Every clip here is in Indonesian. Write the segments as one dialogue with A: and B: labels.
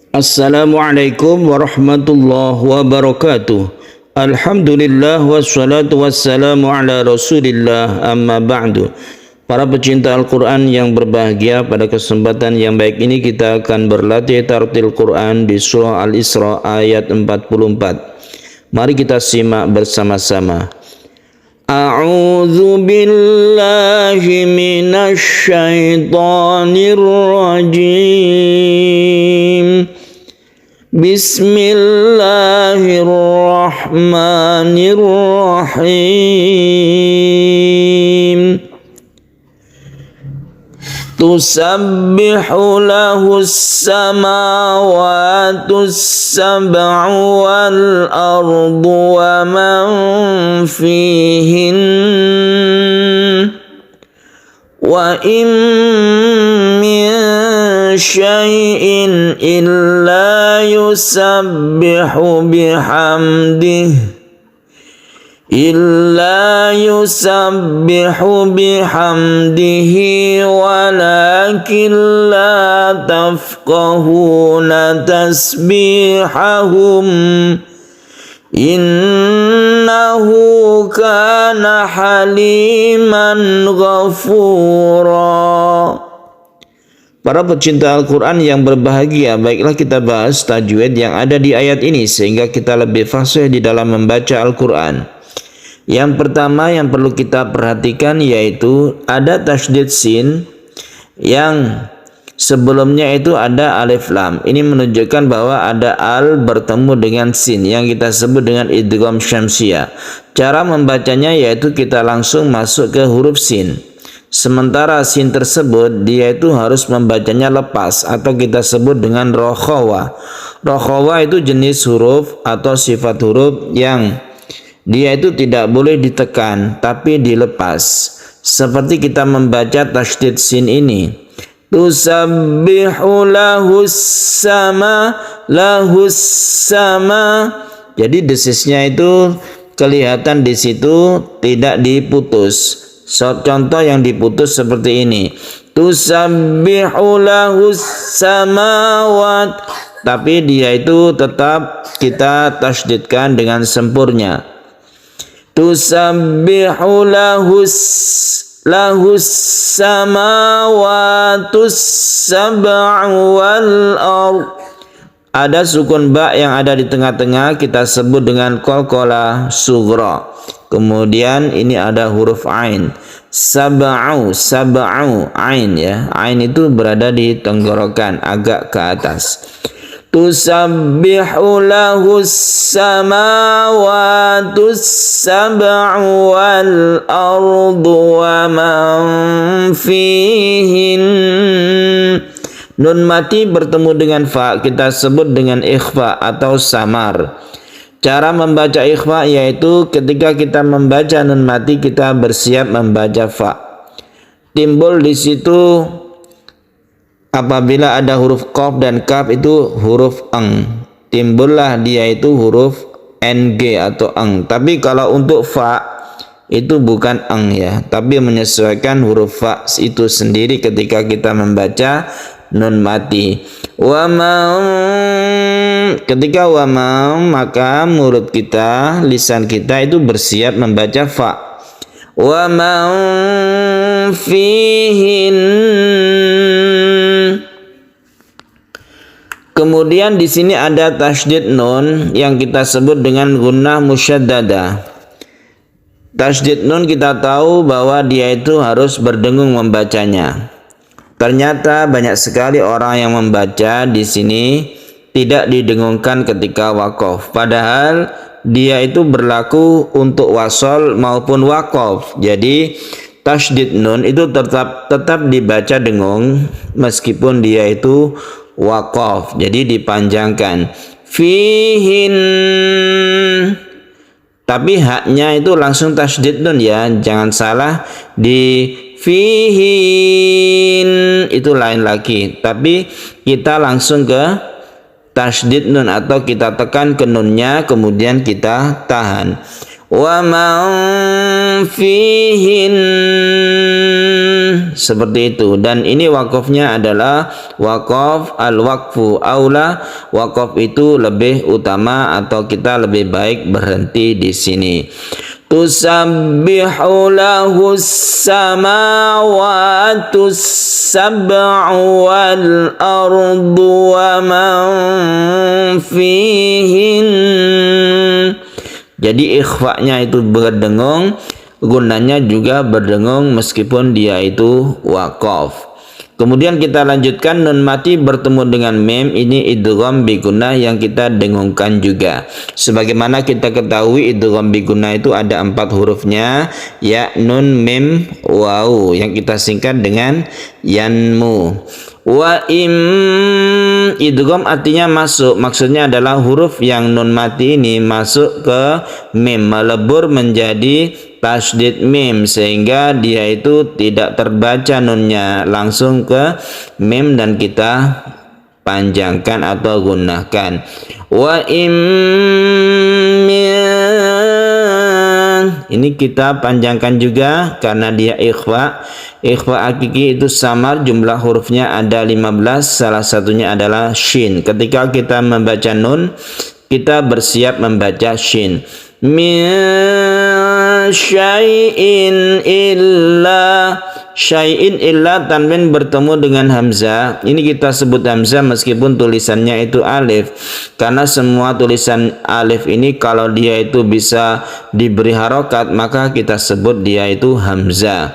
A: Assalamualaikum warahmatullahi wabarakatuh. Alhamdulillah wassalatu wassalamu ala rasulillah amma ba'du. Para pecinta Al-Quran yang berbahagia, pada kesempatan yang baik ini kita akan berlatih tartil Quran di surah Al-Isra ayat 44. Mari kita simak bersama-sama. A'udzu billahi minasy syaithanir rajim. Bismillahirrahmanirrahim. Tusabbihu lahus samawatus sab'u wal ardu wa man fihin wa in min syai'in illa yusabbihu bihamdihi walakin la tafqahuna tasbihahum innahu kana haliman ghafura. Para pecinta Al-Quran yang berbahagia, baiklah kita bahas tajwid yang ada di ayat ini sehingga kita lebih fasih di dalam membaca Al-Quran. Yang pertama yang perlu kita perhatikan yaitu ada tasydid sin yang sebelumnya itu ada alif lam. Ini menunjukkan bahwa ada al bertemu dengan sin yang kita sebut dengan idgham syamsiyah. Cara membacanya yaitu kita langsung masuk ke huruf sin. Sementara sin tersebut dia itu harus membacanya lepas atau kita sebut dengan rokhawa. Rokhawa itu jenis huruf atau sifat huruf yang dia itu tidak boleh ditekan tapi dilepas. Seperti kita membaca tasydid sin ini. Tusabbihu lahus sama. Jadi desisnya itu kelihatan di situ tidak diputus. Contoh yang diputus seperti ini. Tusabbihu lahus samawat. Tapi dia itu tetap kita tasydidkan dengan sempurna. Tusabbihu lahus samawatus sab'u wal ard. Ada sukun ba yang ada di tengah-tengah kita sebut dengan qalqalah sughra. Kemudian ini ada huruf ain. Sab'u ain ya. Ain itu berada di tenggorokan agak ke atas. Tusabbihu lahus samawatus sab'u wal ardu wa man fihin. Nun mati bertemu dengan fa kita sebut dengan ikhfa atau samar. Cara membaca ikhfa yaitu ketika kita membaca nun mati kita bersiap membaca fa. Timbul di situ apabila ada huruf qaf dan kaf itu huruf eng. Timbullah dia itu huruf ng atau eng. Tapi kalau untuk fa itu bukan eng ya, tapi menyesuaikan huruf fa itu sendiri ketika kita membaca nun mati. Ketika wama maka mulut kita, lisan kita itu bersiap membaca fa. Wama fihin. Kemudian di sini ada tasydid nun yang kita sebut dengan gunnah musyaddadah. Tasydid nun kita tahu bahwa dia itu harus berdengung membacanya. Ternyata banyak sekali orang yang membaca di sini tidak didengungkan ketika waqaf. Padahal dia itu berlaku untuk wasol maupun waqaf. Jadi tasydid nun itu tetap dibaca dengung meskipun dia itu waqaf. Jadi dipanjangkan. Fihin. Tapi haknya itu langsung tasydid nun ya. Jangan salah di fihin itu lain lagi, tapi kita langsung ke tasydid nun atau kita tekan ke nunnya kemudian kita tahan. wa man fihin, seperti itu. Dan ini wakafnya adalah wakaf al-waqfu aula, wakaf itu lebih utama atau kita lebih baik berhenti di sini. Tusabbihu lahu samawati sab'u wal ardu wa man fihin. Jadi ikhfa'nya itu berdengung, gunanya juga berdengung meskipun dia itu wakaf. Kemudian kita lanjutkan, nun mati bertemu dengan mem, ini idgham bi gunnah yang kita dengungkan juga. Sebagaimana kita ketahui idgham bi gunnah itu ada 4 hurufnya, ya, nun, mem, waw, yang kita singkat dengan yanmu. Wa im, idgham artinya masuk, maksudnya adalah huruf yang nun mati ini masuk ke mem, melebur menjadi tasydid mim, sehingga dia itu tidak terbaca nunnya, langsung ke mim dan kita panjangkan atau gunakan. Wa im, ini kita panjangkan juga karena dia ikhfa. Ikhfa hakiki itu samar, jumlah hurufnya ada 15, salah satunya adalah shin. Ketika kita membaca nun, kita bersiap membaca shin. Min syai'in illa, syai'in illa tanwin bertemu dengan hamzah. Ini kita sebut hamzah meskipun tulisannya itu alif, karena semua tulisan alif ini kalau dia itu bisa diberi harokat maka kita sebut dia itu hamzah.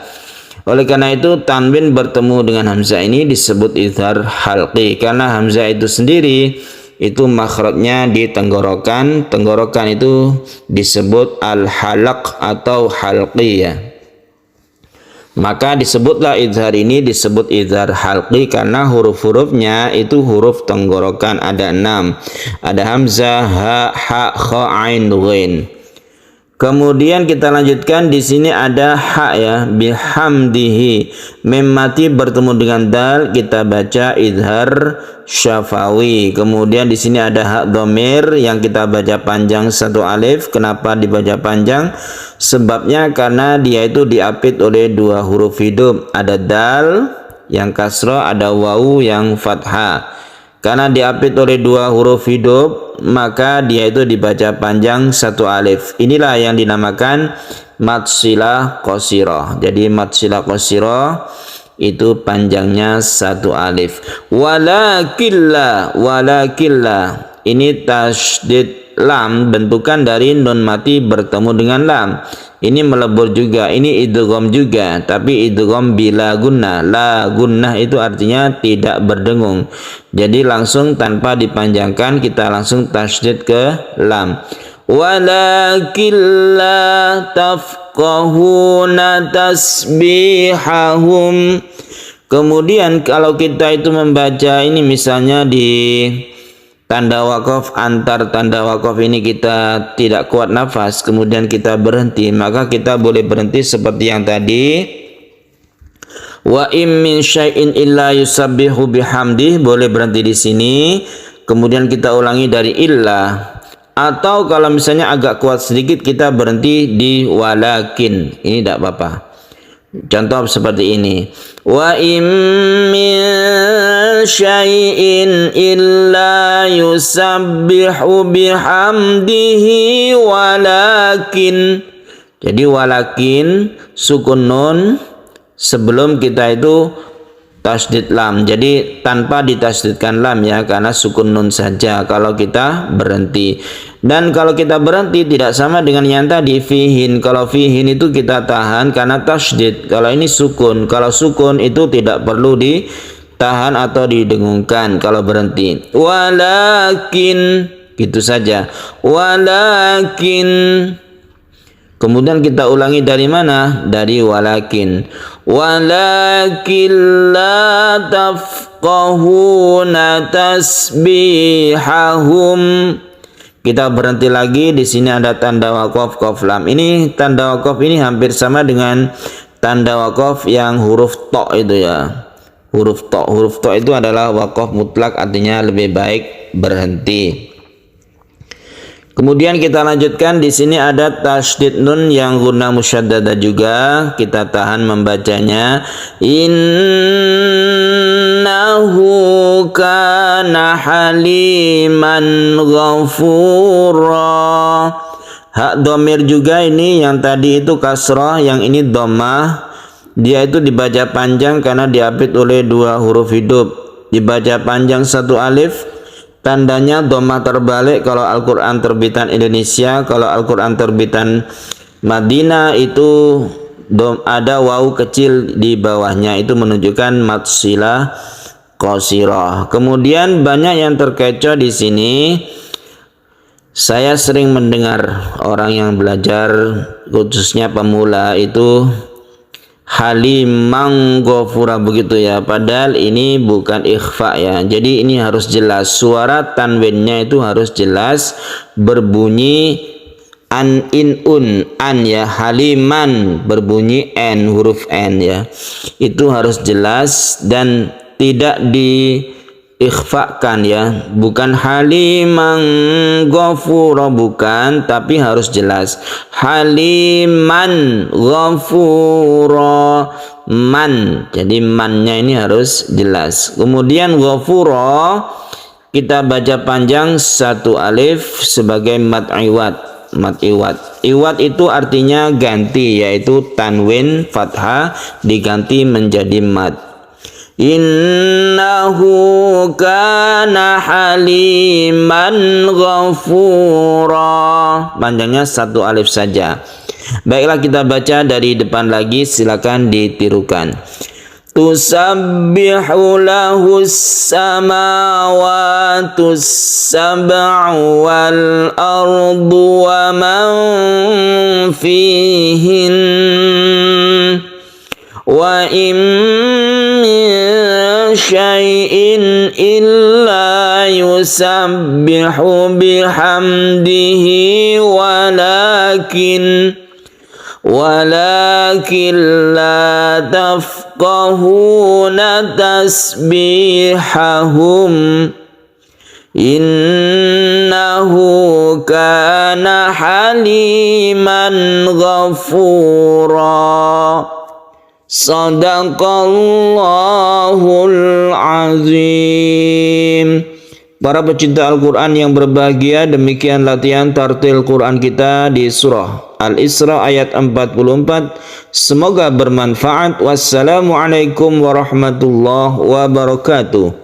A: Oleh karena itu tanwin bertemu dengan hamzah ini disebut izhar halqi, karena hamzah itu sendiri itu makhrajnya di tenggorokan. Tenggorokan itu disebut al-halaq atau halqi, ya. Maka disebutlah izhar ini disebut izhar halqi karena huruf-hurufnya itu huruf tenggorokan, ada 6. Ada hamzah, ha, ha, kha, ain, ghain. Kemudian kita lanjutkan, di sini ada ha, ya, bihamdihi, mim mati bertemu dengan dal, kita baca izhar syafawi. Kemudian di sini ada hak dhamir yang kita baca panjang 1 alif. Kenapa dibaca panjang? Sebabnya karena dia itu diapit oleh 2 huruf hidup, ada dal yang kasroh, ada wawu yang fathah. Karena diapit oleh 2 huruf hidup, maka dia itu dibaca panjang 1 alif. Inilah yang dinamakan mad silah qasirah. Jadi mad silah qasirah itu panjangnya 1 alif. Walakilla, walakilla, ini tasydid lam, bentukan dari nun mati bertemu dengan lam. Ini melebur juga, ini idgham juga, tapi idgham bila gunnah. La gunnah itu artinya tidak berdengung. Jadi langsung tanpa dipanjangkan kita langsung tasydid ke lam. Walakin la tafqahuna tasbihahum. Kemudian kalau kita itu membaca ini misalnya di tanda wakaf, antar tanda wakaf ini kita tidak kuat nafas, kemudian kita berhenti, maka kita boleh berhenti seperti yang tadi. Wa im min syai'in illa yusabbihu bihamdih, boleh berhenti di sini. Kemudian kita ulangi dari illa. Atau kalau misalnya agak kuat sedikit kita berhenti di walakin. Ini tidak apa-apa. Contoh seperti ini. Wa im min syai'in illa yusabbihu bihamdihi walakin. Jadi walakin sukun nun sebelum kita itu tasydid lam. Jadi tanpa ditasydidkan lam, ya, karena sukun nun saja kalau kita berhenti. Dan kalau kita berhenti tidak sama dengan yang tadi fihin. Kalau fihin itu kita tahan karena tasydid. Kalau ini sukun. Kalau sukun itu tidak perlu ditahan atau didengungkan kalau berhenti. Walakin, gitu saja. Walakin. Kemudian kita ulangi dari mana? Dari walakin. Walakin la tafqahuna tasbihahum. Kita berhenti lagi. Di sini ada tanda wakaf qaf lam. Ini tanda wakaf ini hampir sama dengan tanda wakaf yang huruf to itu, ya. Huruf to itu adalah wakaf mutlak, artinya lebih baik berhenti. Kemudian kita lanjutkan, di sini ada tasydid nun yang gunnah musyaddadah juga, kita tahan membacanya. Innahu kana haliman ghafura. Hak domir juga ini, yang tadi itu kasrah, yang ini dhammah. Dia itu dibaca panjang karena diapit oleh dua huruf hidup. Dibaca panjang satu alif, tandanya dhammah terbalik kalau Al-Quran terbitan Indonesia. Kalau Al-Quran terbitan Madinah itu ada wawu kecil di bawahnya, itu menunjukkan mad silah qasirah. Kemudian banyak yang terkecoh di sini. Saya sering mendengar orang yang belajar, khususnya pemula, itu halimang ghafura begitu ya, padahal ini bukan ikhfa ya. Jadi ini harus jelas, suara tanwinnya itu harus jelas, berbunyi an ya. Haliman berbunyi n, huruf n ya, itu harus jelas dan tidak diikhfakan ya, bukan halimang ghafura, bukan, tapi harus jelas haliman ghafura, man, jadi mannya ini harus jelas. Kemudian ghafura kita baca panjang satu alif sebagai mad iwad. Iwad itu artinya ganti, yaitu tanwin fathah diganti menjadi mad. Innahu kana haliman ghafura, panjangnya satu alif saja. Baiklah, kita baca dari depan lagi, silakan ditirukan. Tusabbihu lahus samawati sab'u wal ardu wa man fihin wa im syai'in illa yusabbihu bihamdihi walakin la tafqahuna tasbihahum innahu kana haliman ghafura. Sadaqallahul azim. Para pecinta Al-Quran yang berbahagia, demikian latihan tartil Quran kita di surah Al-Isra ayat 44. Semoga bermanfaat. Wassalamualaikum warahmatullahi wabarakatuh.